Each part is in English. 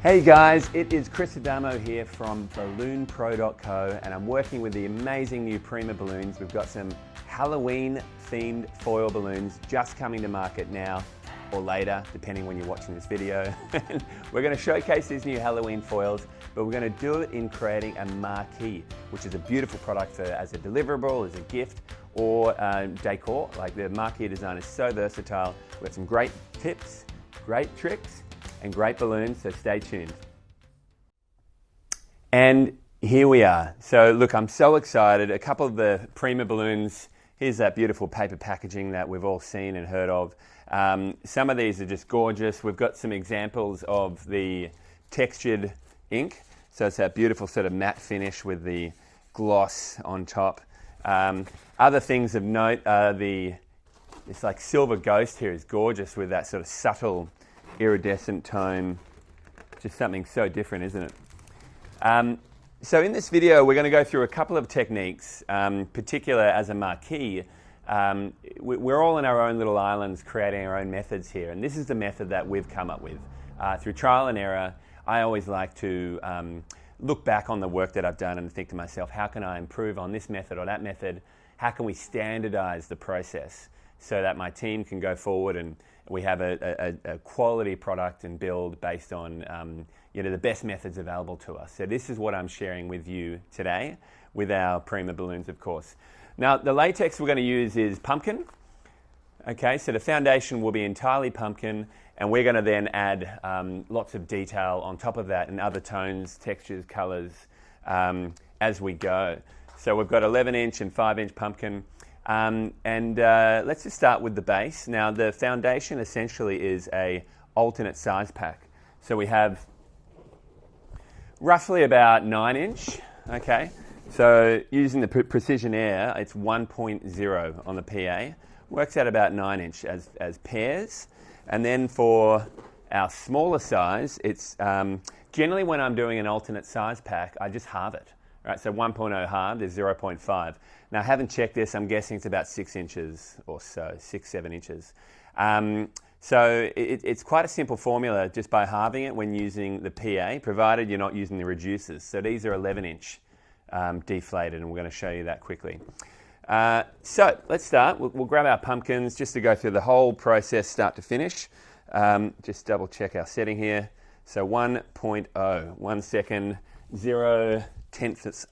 Hey guys, it is Chris Adamo here from balloonpro.co and I'm working with the amazing new Prima balloons. We've got some Halloween themed foil balloons just coming to market now or later, depending when you're watching this video. We're going to showcase these new Halloween foils, but we're going to do it in creating a marquee, which is a beautiful product for as a deliverable, as a gift, or decor. Like the marquee design is so versatile. We've got some great tips, great tricks, and great balloons, so stay tuned. And here we are. So look, I'm so excited. A couple of the Prima balloons. Here's that beautiful paper packaging that we've all seen and heard of. Some of these are just gorgeous. We've got some examples of the textured ink. So it's that beautiful sort of matte finish with the gloss on top. Other things of note are this like silver ghost here is gorgeous with that sort of subtle iridescent tone. Just something so different, isn't it? So in this video, we're going to go through a couple of techniques, particular as a marquee. We're all in our own little islands creating our own methods here, and this is the method that we've come up with. Through trial and error, I always like to look back on the work that I've done and think to myself, how can I improve on this method or that method? How can we standardize the process so that my team can go forward and we have a quality product and build based on the best methods available to us. So this is what I'm sharing with you today with our Prima balloons, of course. Now, the latex we're going to use is pumpkin. Okay, so the foundation will be entirely pumpkin, and we're going to then add lots of detail on top of that and other tones, textures, colors as we go. So we've got 11-inch and 5-inch pumpkin. Let's just start with the base. Now, the foundation essentially is a alternate size pack. So we have roughly about 9-inch, okay? So using the Precision Air, it's 1.0 on the PA. Works out about 9-inch as pairs. And then for our smaller size, it's generally when I'm doing an alternate size pack, I just halve it. Right, so 1.0 halved is 0.5. Now, I haven't checked this. I'm guessing it's about 6 inches or so, 6-7 inches. So it's quite a simple formula just by halving it when using the PA, provided you're not using the reducers. So these are 11-inch deflated, and we're going to show you that quickly. So let's start. We'll grab our pumpkins just to go through the whole process, start to finish. Just double check our setting here. So 1.0, 1 second, 0.1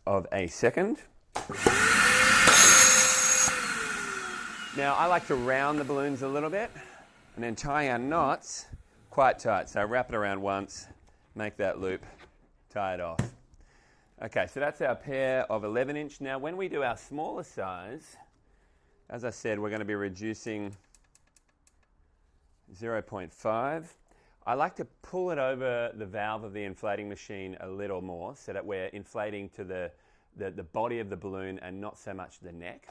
of a second. Now, I like to round the balloons a little bit and then tie our knots quite tight. So wrap it around once, make that loop, tie it off. Okay, so that's our pair of 11-inch. Now, when we do our smaller size, as I said, we're going to be reducing 0.5. I like to pull it over the valve of the inflating machine a little more so that we're inflating to the body of the balloon and not so much the neck.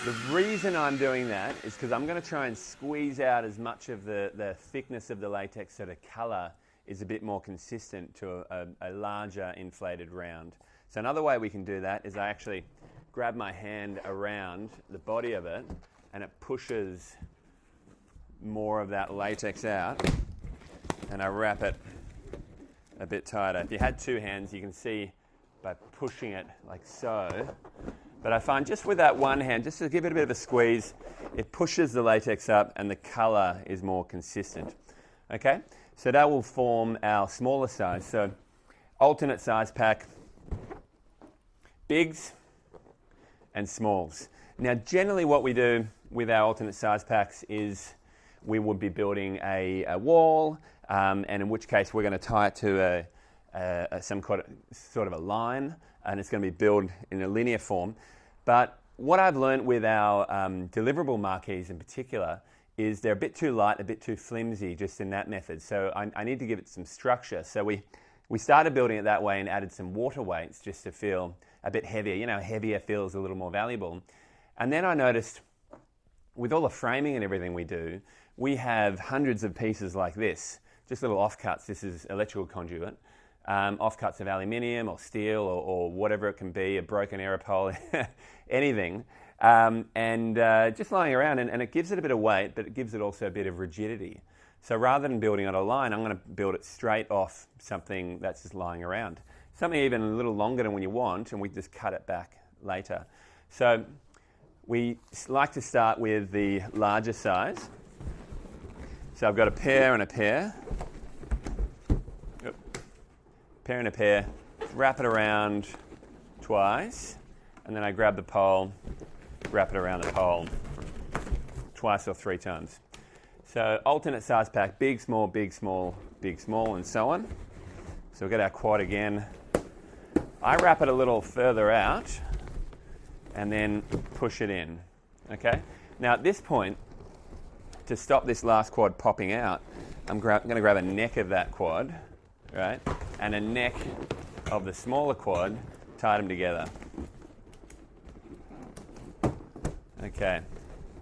The reason I'm doing that is because I'm going to try and squeeze out as much of the thickness of the latex so the color is a bit more consistent to a larger inflated round. So another way we can do that is I actually grab my hand around the body of it and it pushes more of that latex out and I wrap it a bit tighter. If you had two hands, you can see by pushing it like so. But I find just with that one hand, just to give it a bit of a squeeze, it pushes the latex up and the color is more consistent. Okay, so that will form our smaller size. So alternate size pack, bigs and smalls. Now generally what we do with our alternate size packs is we would be building a wall, and in which case we're going to tie it to some sort of a line, and it's going to be built in a linear form. But what I've learned with our deliverable marquees in particular is they're a bit too light, a bit too flimsy just in that method. So I need to give it some structure. So we started building it that way and added some water weights just to feel a bit heavier. You know, heavier feels a little more valuable. And then I noticed with all the framing and everything we do, we have hundreds of pieces like this, just little offcuts. This is electrical conduit. Offcuts of aluminium or steel or whatever it can be, a broken aeropole, anything. Just lying around, and it gives it a bit of weight, but it gives it also a bit of rigidity. So rather than building on a line, I'm going to build it straight off something that's just lying around. Something even a little longer than what you want, and we just cut it back later. So we like to start with the larger size. So I've got a pair and a pair. Pair and a pair. Wrap it around twice, and then I grab the pole, wrap it around the pole twice or 3 times. So alternate size pack, big, small, big, small, big, small, and so on. So we've got our quad again. I wrap it a little further out and then push it in. Okay? Now at this point, to stop this last quad popping out, I'm going to grab a neck of that quad, right, and a neck of the smaller quad, tie them together. Okay,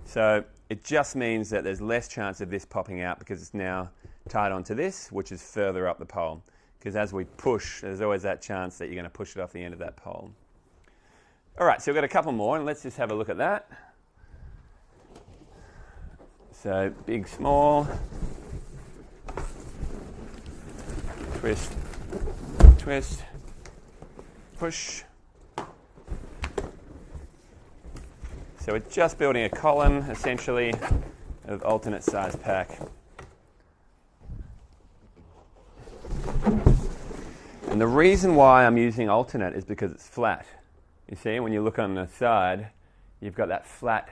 so it just means that there's less chance of this popping out because it's now tied onto this, which is further up the pole. Because as we push, there's always that chance that you're going to push it off the end of that pole. All right, so we've got a couple more, and let's just have a look at that. So big, small, twist, twist, push. So we're just building a column, essentially, of alternate size pack. And the reason why I'm using alternate is because it's flat. You see, when you look on the side, you've got that flat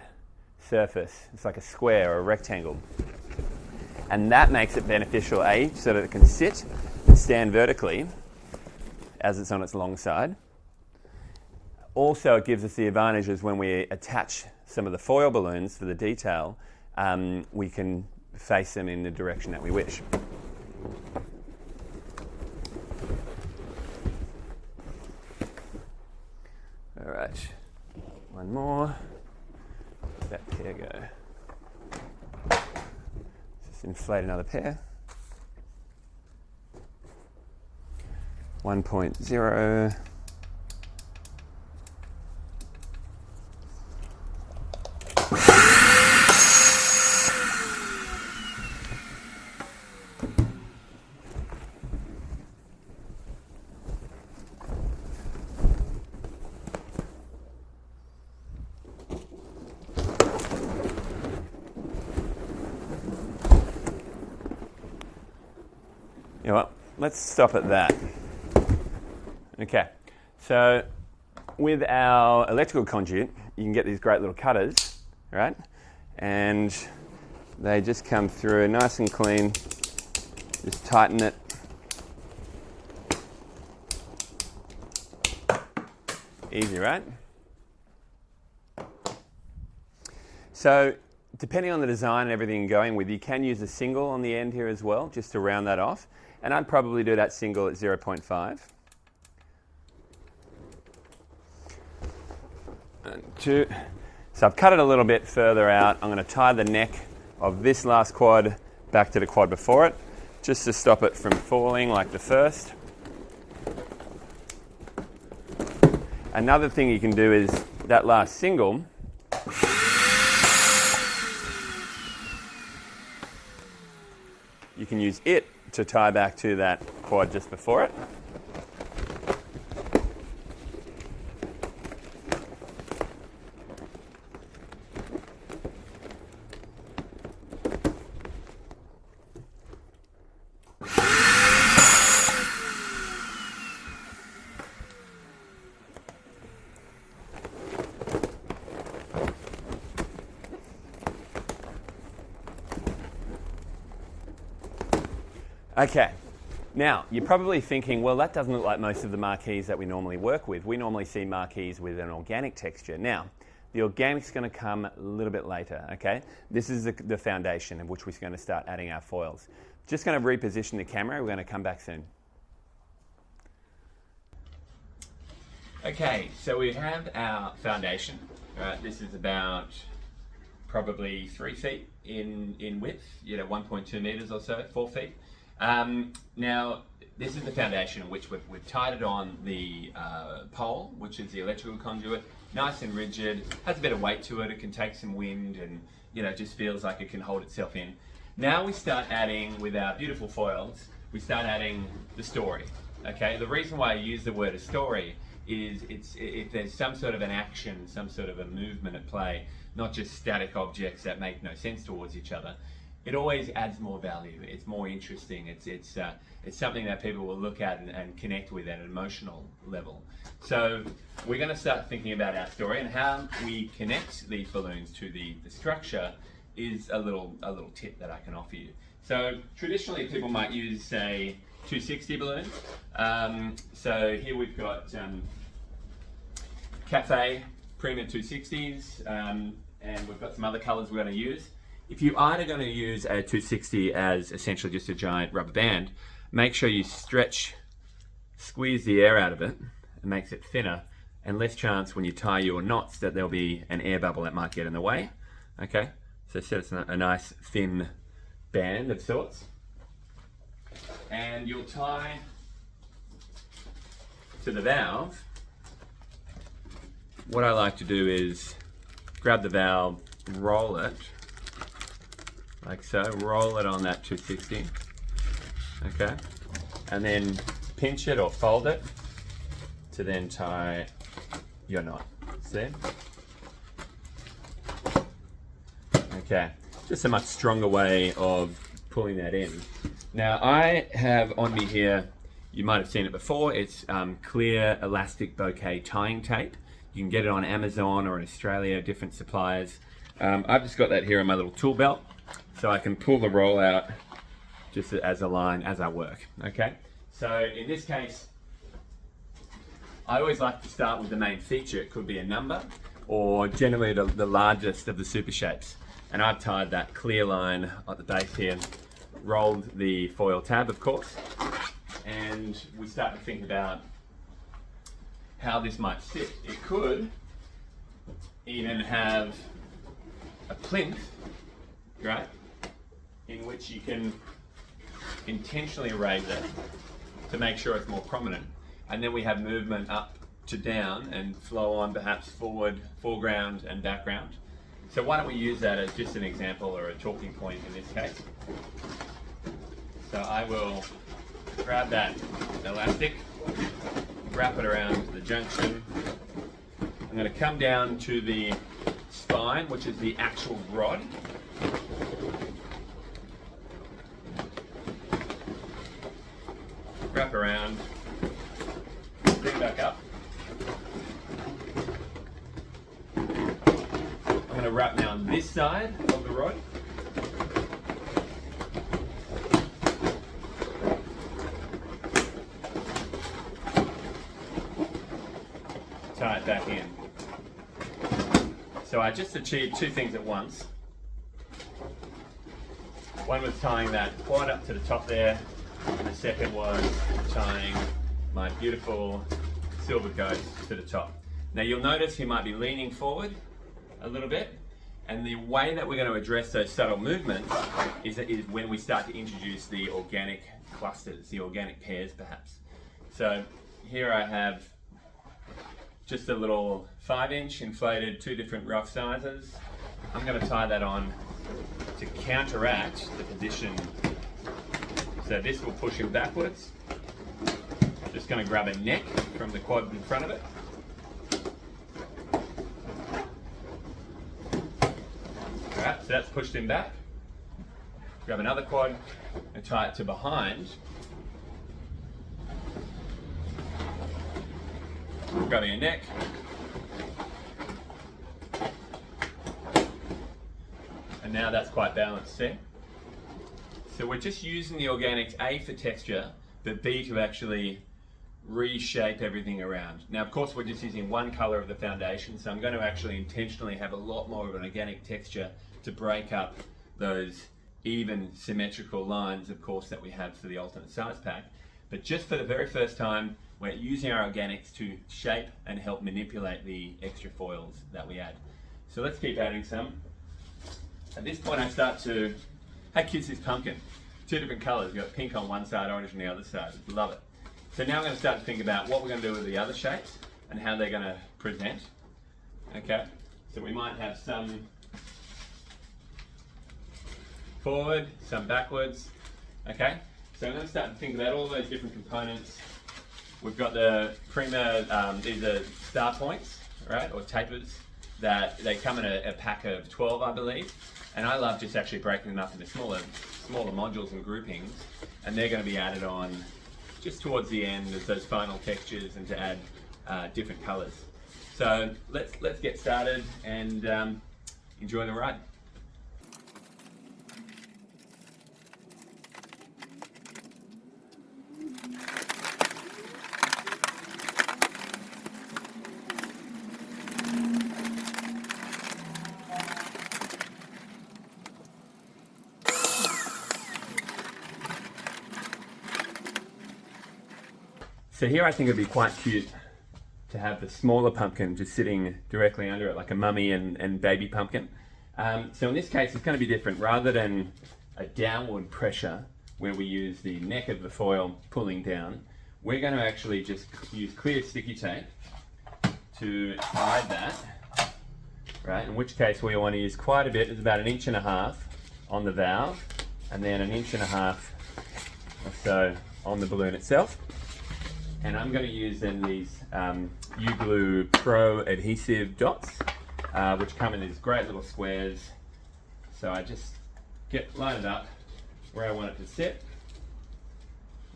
surface. It's like a square or a rectangle. And that makes it beneficial, A, so that it can sit and stand vertically as it's on its long side. Also, it gives us the advantages when we attach some of the foil balloons for the detail, we can face them in the direction that we wish. All right, one more. Where'd that pair go? Just inflate another pair. 1.0. You know what? Let's stop at that. Okay, so with our electrical conduit, you can get these great little cutters, right? And they just come through nice and clean. Just tighten it. Easy, right? So depending on the design and everything you're going with, you can use a single on the end here as well, just to round that off. And I'd probably do that single at 0.5. And 2. So I've cut it a little bit further out. I'm going to tie the neck of this last quad back to the quad before it, just to stop it from falling like the first. Another thing you can do is that last single, you can use it to tie back to that quad just before it. Okay, now you're probably thinking, well, that doesn't look like most of the marquees that we normally work with. We normally see marquees with an organic texture. Now, the organic's going to come a little bit later, okay? This is the foundation in which we're going to start adding our foils. Just going to reposition the camera. We're going to come back soon. Okay, so we have our foundation. This is about probably 3 feet in width, 1.2 meters or so, 4 feet. Now, this is the foundation in which we've tied it on the pole, which is the electrical conduit, nice and rigid, has a bit of weight to it, it can take some wind and, just feels like it can hold itself in. Now we start adding, with our beautiful foils, we start adding the story. Okay, the reason why I use the word a story is if there's some sort of an action, some sort of a movement at play, not just static objects that make no sense towards each other, it always adds more value. It's more interesting. It's something that people will look at and connect with at an emotional level. So we're going to start thinking about our story, and how we connect these balloons to the structure is a little tip that I can offer you. So traditionally people might use, say, 260 balloons. So here we've got Cafe Premium 260s, and we've got some other colors we're going to use. If you are going to use a 260 as essentially just a giant rubber band, make sure you squeeze the air out of it. It makes it thinner, and less chance when you tie your knots that there'll be an air bubble that might get in the way. Okay, so it's a nice thin band of sorts. And you'll tie to the valve. What I like to do is grab the valve, roll it, like so, roll it on that 260, okay, and then pinch it or fold it to then tie your knot. See? Okay, just a much stronger way of pulling that in. Now I have on me here, you might have seen it before, it's clear elastic bouquet tying tape. You can get it on Amazon or in Australia, different suppliers. I've just got that here on my little tool belt, so I can pull the roll out just as a line as I work, okay? So in this case, I always like to start with the main feature. It could be a number, or generally the largest of the super shapes. And I've tied that clear line at the base here, rolled the foil tab, of course, and we start to think about how this might sit. It could even have a plinth, right, in which you can intentionally raise it to make sure it's more prominent. And then we have movement up to down and flow on, perhaps forward, foreground and background. So why don't we use that as just an example or a talking point in this case. So I will grab that elastic, wrap it around the junction. I'm going to come down to the spine, which is the actual rod. Wrap around, bring back up. I'm going to wrap now on this side of the rod. Tie it back in. So I just achieved two things at once. One was tying that quad up to the top there, and the second was tying my beautiful silver ghost to the top. Now you'll notice he might be leaning forward a little bit, and the way that we're going to address those subtle movements is when we start to introduce the organic clusters, the organic pairs perhaps. So here I have just a little 5-inch inflated, two different rough sizes. I'm going to tie that on to counteract the position. So this will push him backwards. Just going to grab a neck from the quad in front of it. Alright, so that's pushed him back. Grab another quad and tie it to behind. Grabbing a neck. And now that's quite balanced, see? So we're just using the organics, A, for texture, but B, to actually reshape everything around. Now, of course, we're just using one color of the foundation, so I'm going to actually intentionally have a lot more of an organic texture to break up those even symmetrical lines, of course, that we have for the alternate size pack. But just for the very first time, we're using our organics to shape and help manipulate the extra foils that we add. So let's keep adding some. At this point I start to, how cute's this pumpkin? Two different colours, you've got pink on one side, orange on the other side. Love it. So now I'm going to start to think about what we're going to do with the other shapes and how they're going to present. Okay, so we might have some forward, some backwards. Okay, so I'm going to start to think about all those different components. We've got the Prima, these are star points, right, or tapers, that they come in a pack of 12, I believe. And I love just actually breaking them up into smaller modules and groupings, and they're going to be added on just towards the end as those final textures and to add different colors. So let's get started and enjoy the ride. So here I think it'd be quite cute to have the smaller pumpkin just sitting directly under it, like a mummy and baby pumpkin. So in this case, it's going to be different. Rather than a downward pressure where we use the neck of the foil pulling down, we're going to actually just use clear sticky tape to hide that, right? In which case we want to use quite a bit. It's about 1.5 inches on the valve, and then 1.5 inches or so on the balloon itself. And I'm going to use then these U-Glue Pro adhesive dots, which come in these great little squares. So I just line it up where I want it to sit.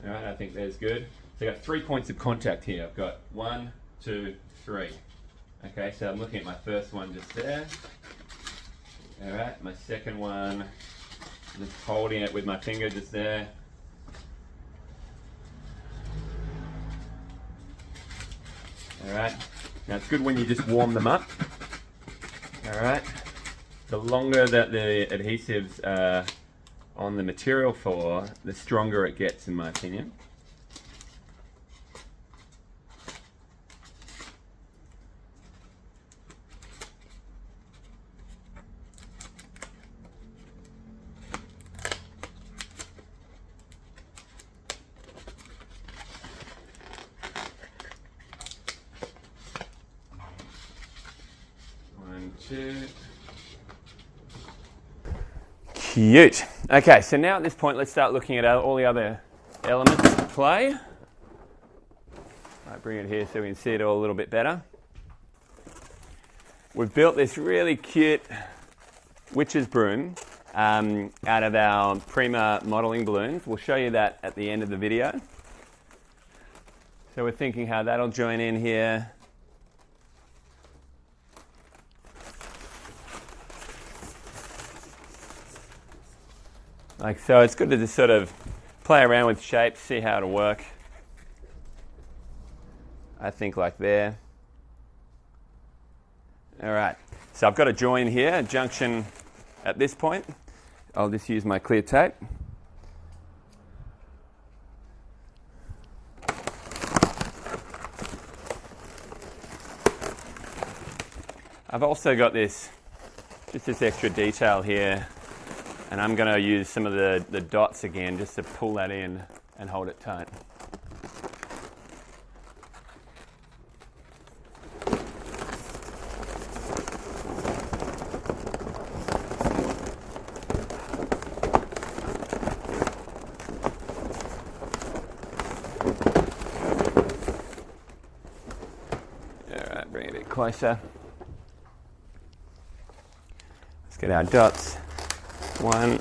All right, I think that's good. So I've got 3 points of contact here. I've got 1, 2, 3. Okay, so I'm looking at my first one just there. All right, my second one, just holding it with my finger just there. All right, now it's good when you just warm them up. All right, the longer that the adhesives are on the material for, the stronger it gets, in my opinion. Cute. Okay, so now at this point, let's start looking at all the other elements at play. I'll bring it here so we can see it all a little bit better. We've built this really cute witch's broom out of our Prima modelling balloons. We'll show you that at the end of the video. So we're thinking how that'll join in here. Like so, it's good to just sort of play around with shapes, see how it'll work. I think like there. All right, so I've got a join here, a junction at this point. I'll just use my clear tape. I've also got this extra detail here. And I'm going to use some of the dots again just to pull that in and hold it tight. All right, bring it a bit closer. Let's get our dots. 1,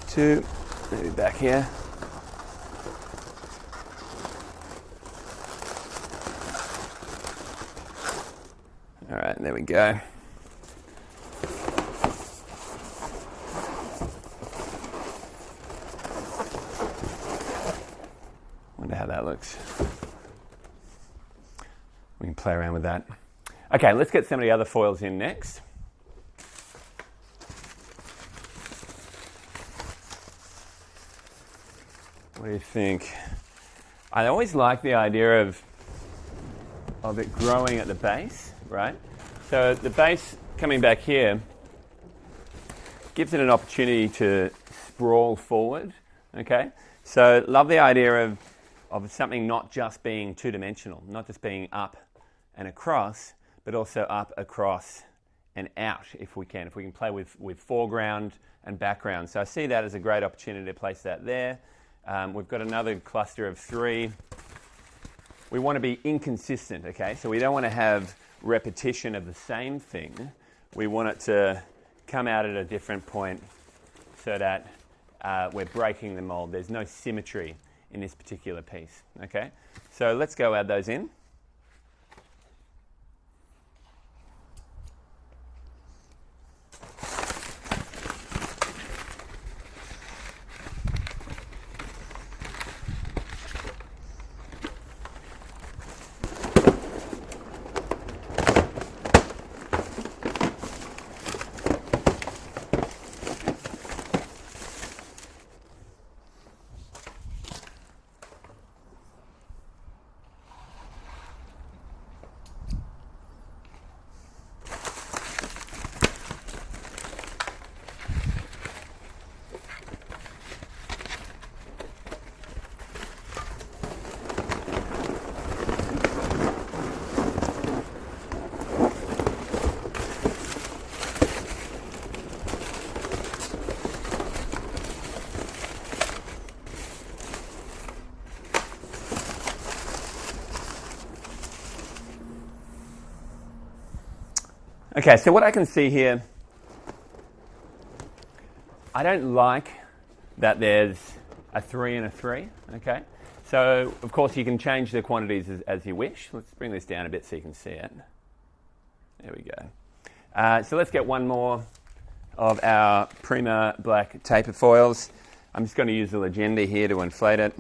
2, maybe back here. All right, there we go. Wonder how that looks. We can play around with that. Okay, let's get some of the other foils in next. What do you think? I always like the idea of it growing at the base, right? So the base coming back here gives it an opportunity to sprawl forward, okay? So love the idea of something not just being two-dimensional, not just being up and across, but also up, across, and out if we can. If we can play with foreground and background. So I see that as a great opportunity to place that there. We've got another cluster of 3. We want to be inconsistent, okay? So we don't want to have repetition of the same thing. We want it to come out at a different point so that we're breaking the mold. There's no symmetry in this particular piece, okay? So let's go add those in. Okay, so what I can see here, I don't like that there's a 3 and a 3, okay? So, of course, you can change the quantities as you wish. Let's bring this down a bit so you can see it. There we go. So let's get one more of our Prima black taper foils. I'm just going to use the Legenda here to inflate it.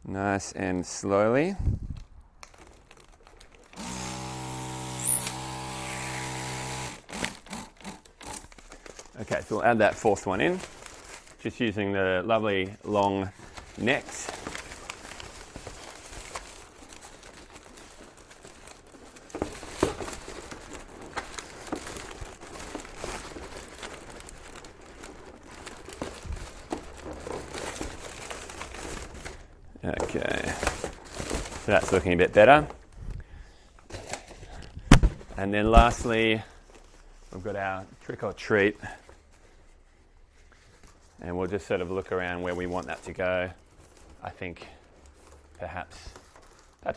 Nice and slowly. Okay, so we'll add that 4th one in, just using the lovely long necks. Okay, so that's looking a bit better. And then lastly, we've got our trick or treat. And we'll just sort of look around where we want that to go. I think perhaps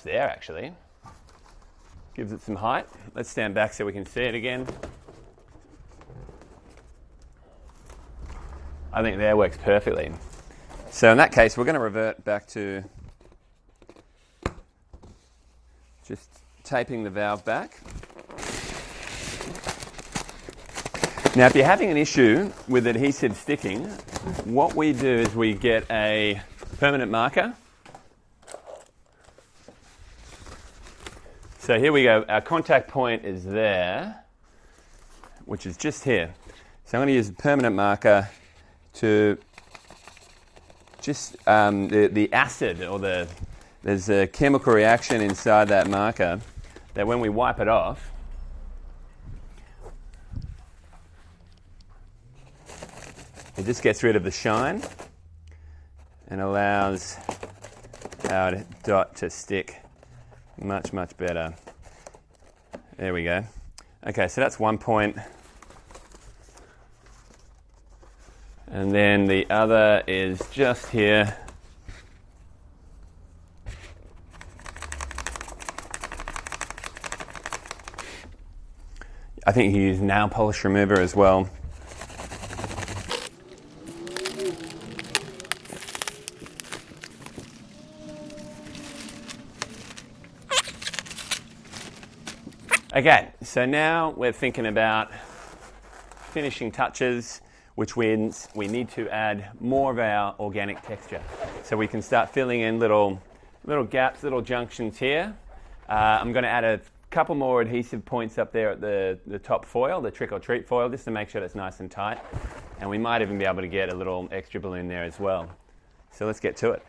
there actually. Gives it some height. Let's stand back so we can see it again. I think there works perfectly. So in that case, we're going to revert back to just taping the valve back. Now, if you're having an issue with adhesive sticking, what we do is we get a permanent marker. So here we go. Our contact point is there, which is just here. So I'm going to use a permanent marker to just the acid or there's a chemical reaction inside that marker that when we wipe it off, it just gets rid of the shine and allows our dot to stick much, much better. There we go. Okay, so that's one point. And then the other is just here. I think you use nail polish remover as well. Okay, so now we're thinking about finishing touches, which means we need to add more of our organic texture. So we can start filling in little gaps, little junctions here. I'm going to add a couple more adhesive points up there at the top foil, the trick or treat foil, just to make sure it's nice and tight. And we might even be able to get a little extra balloon there as well. So let's get to it.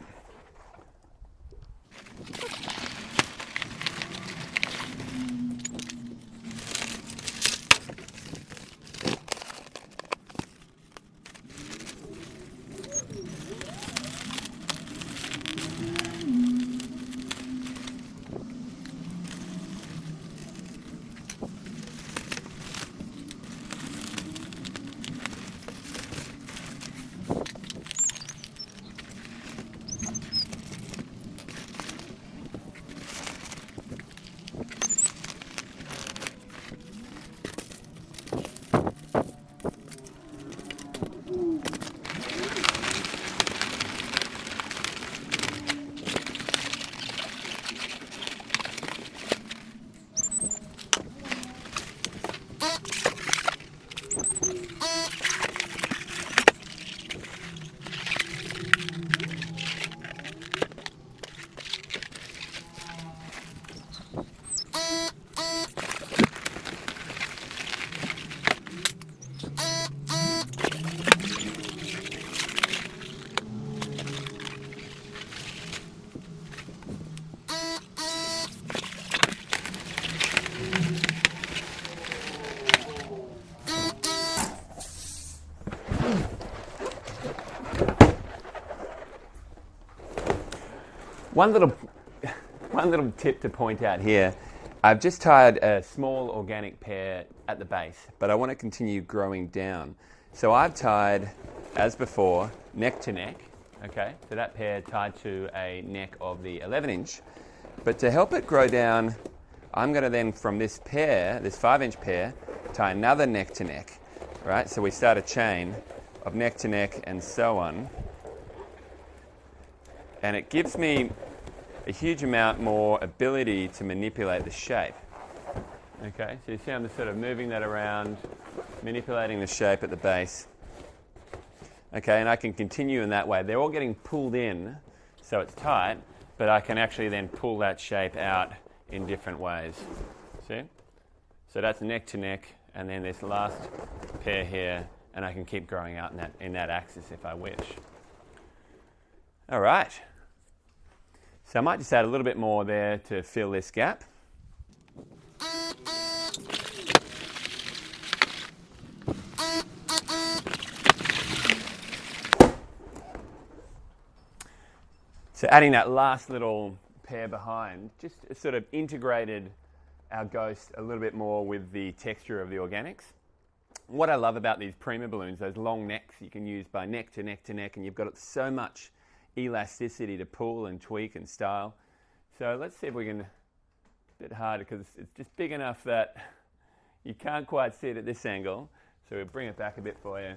One little tip to point out here, I've just tied a small organic pear at the base, but I want to continue growing down. So I've tied, as before, neck to neck, okay? So that pear tied to a neck of the 11-inch. But to help it grow down, I'm going to then, from this pear, this 5-inch pear, tie another neck to neck, right? So we start a chain of neck to neck and so on. And it gives me a huge amount more ability to manipulate the shape. Okay, so you see I'm just sort of moving that around, manipulating the shape at the base. Okay, and I can continue in that way. They're all getting pulled in, so it's tight, but I can actually then pull that shape out in different ways. See? So that's neck to neck, and then this last pair here, and I can keep growing out in that axis if I wish. All right. So I might just add a little bit more there to fill this gap. So adding that last little pair behind just sort of integrated our ghost a little bit more with the texture of the organics. What I love about these Prima balloons, those long necks you can use by neck to neck to neck, and you've got so much elasticity to pull and tweak and style. So let's see if we can, a bit harder because it's just big enough that you can't quite see it at this angle. So we'll bring it back a bit for you.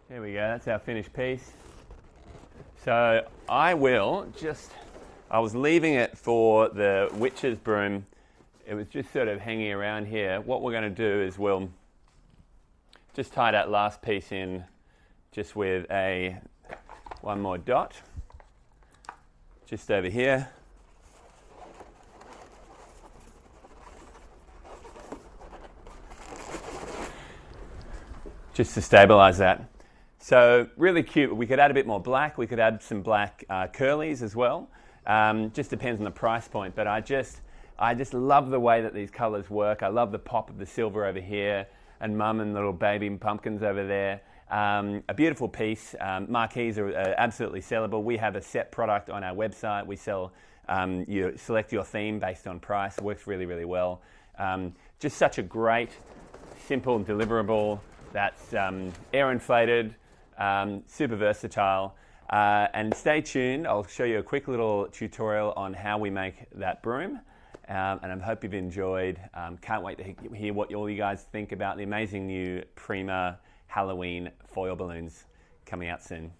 There we go, that's our finished piece. So I was leaving it for the witch's broom. It was just sort of hanging around here. What we're going to do is we'll just tie that last piece in just with one more dot, just over here. Just to stabilize that. So really cute. We could add a bit more black. We could add some black curlies as well. Just depends on the price point, but I just love the way that these colors work. I love the pop of the silver over here, and mum and little baby pumpkins over there. A beautiful piece. Marquees are absolutely sellable. We have a set product on our website. We sell, you select your theme based on price. It works really, really well. Just such a great, simple deliverable that's air inflated, super versatile. And stay tuned. I'll show you a quick little tutorial on how we make that broom. And I hope you've enjoyed. Can't wait to hear what all you guys think about the amazing new Prima Halloween foil balloons coming out soon.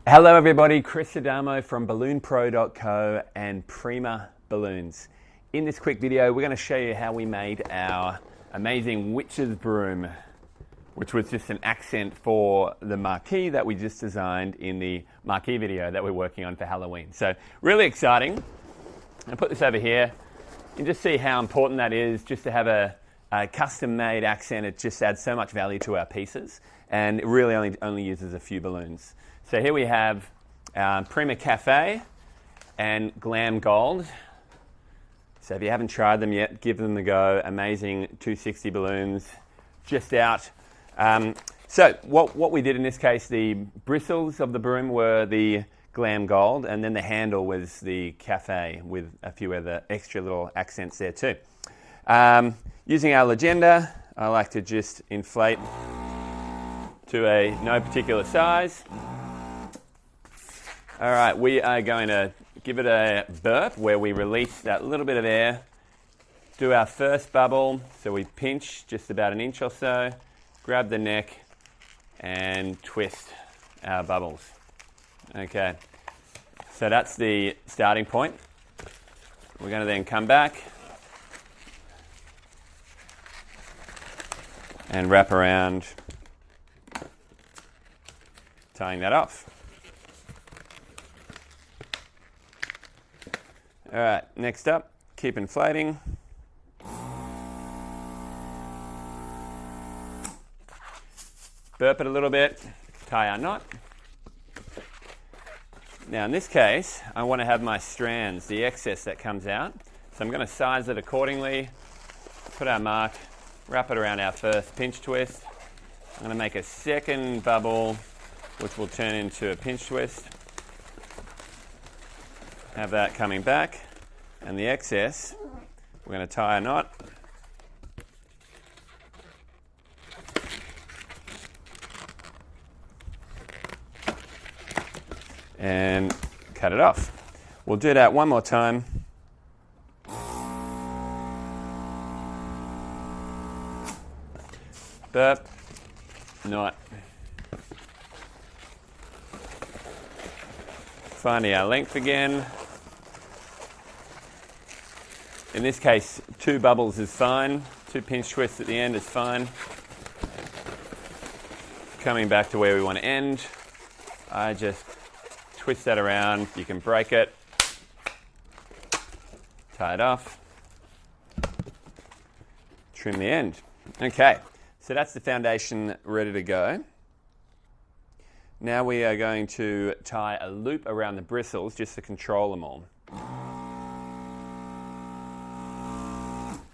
Hello everybody, Chris Adamo from balloonpro.co and Prima Balloons. In this quick video, we're going to show you how we made our amazing witch's broom, which was just an accent for the marquee that we just designed in the marquee video that we're working on for Halloween. So really exciting. I'll put this over here. You can just see how important that is just to have a custom-made accent. It just adds so much value to our pieces, and it really only uses a few balloons. So here we have Prima Cafe and Glam Gold. So if you haven't tried them yet, give them a go. Amazing 260 balloons just out. So what we did in this case, the bristles of the broom were the Glam Gold, and then the handle was the Cafe with a few other extra little accents there too. Using our legenda, I like to just inflate to no particular size. All right, we are going to give it a burp where we release that little bit of air. Do our first bubble, so we pinch just about an inch or so, grab the neck and twist our bubbles. Okay, so that's the starting point. We're going to then come back and wrap around, tying that off. All right, next up, keep inflating. Burp it a little bit, tie our knot. Now in this case, I want to have my strands, the excess that comes out. So I'm going to size it accordingly, put our mark wrap it around our first pinch twist. I'm going to make a second bubble, which will turn into a pinch twist. Have that coming back, and the excess, we're going to tie a knot. And cut it off. We'll do that one more time. Burp, knot. Finding our length again. In this case, 2 bubbles is fine. 2 pinch twists at the end is fine. Coming back to where we want to end, I just twist that around. You can break it, tie it off, trim the end. Okay, so that's the foundation ready to go. Now we are going to tie a loop around the bristles just to control them all.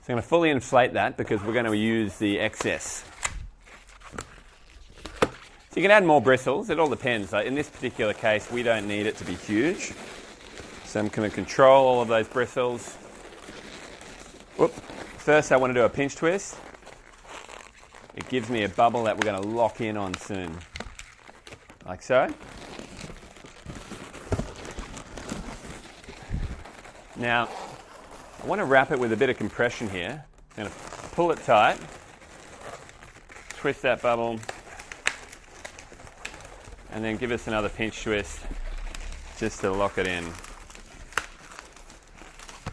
So I'm going to fully inflate that because we're going to use the excess. So you can add more bristles, it all depends. Like in this particular case, we don't need it to be huge. So I'm going to control all of those bristles. Whoop. First I want to do a pinch twist. It gives me a bubble that we're going to lock in on soon. Like so. Now, I want to wrap it with a bit of compression here. I'm going to pull it tight, twist that bubble, and then give us another pinch twist just to lock it in.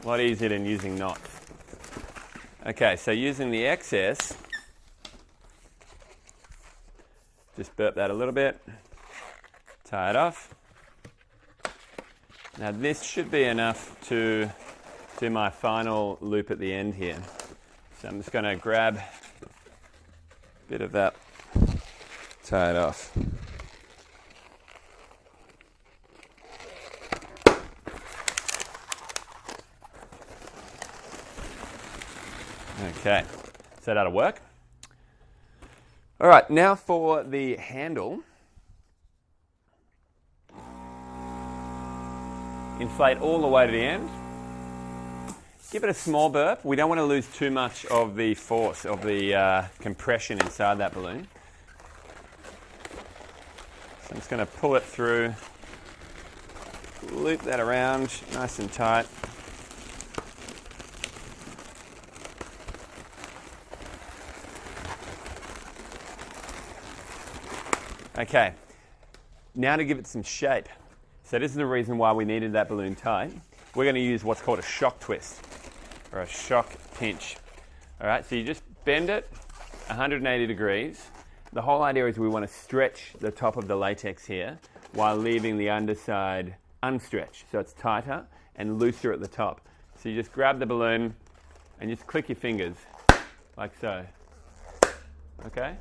A lot easier than using knots. Okay, so using the excess, just burp that a little bit, tie it off. Now this should be enough to do my final loop at the end here. So I'm just going to grab a bit of that, tie it off. Okay, so that'll work. All right, now for the handle. Inflate all the way to the end. Give it a small burp. We don't want to lose too much of the force, of the compression inside that balloon. So I'm just going to pull it through, loop that around nice and tight. Okay, now to give it some shape. So this is the reason why we needed that balloon tight. We're going to use what's called a shock twist or a shock pinch. All right, so you just bend it 180 degrees. The whole idea is we want to stretch the top of the latex here while leaving the underside unstretched, so it's tighter and looser at the top. So you just grab the balloon and just click your fingers like so. Okay?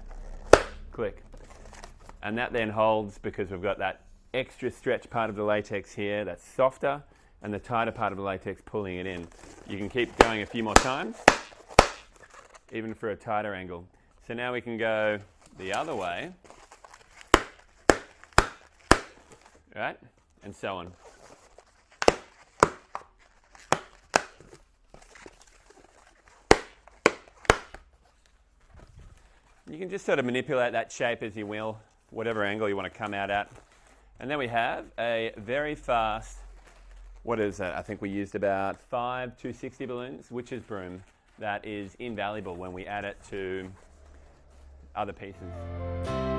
Click. And that then holds because we've got that extra stretch part of the latex here that's softer and the tighter part of the latex pulling it in. You can keep going a few more times, even for a tighter angle. So now we can go the other way, right? And so on. You can just sort of manipulate that shape as you will, whatever angle you want to come out at. And then we have a very fast, what is that? I think we used about 5 260 balloons, witch's broom, that is invaluable when we add it to other pieces.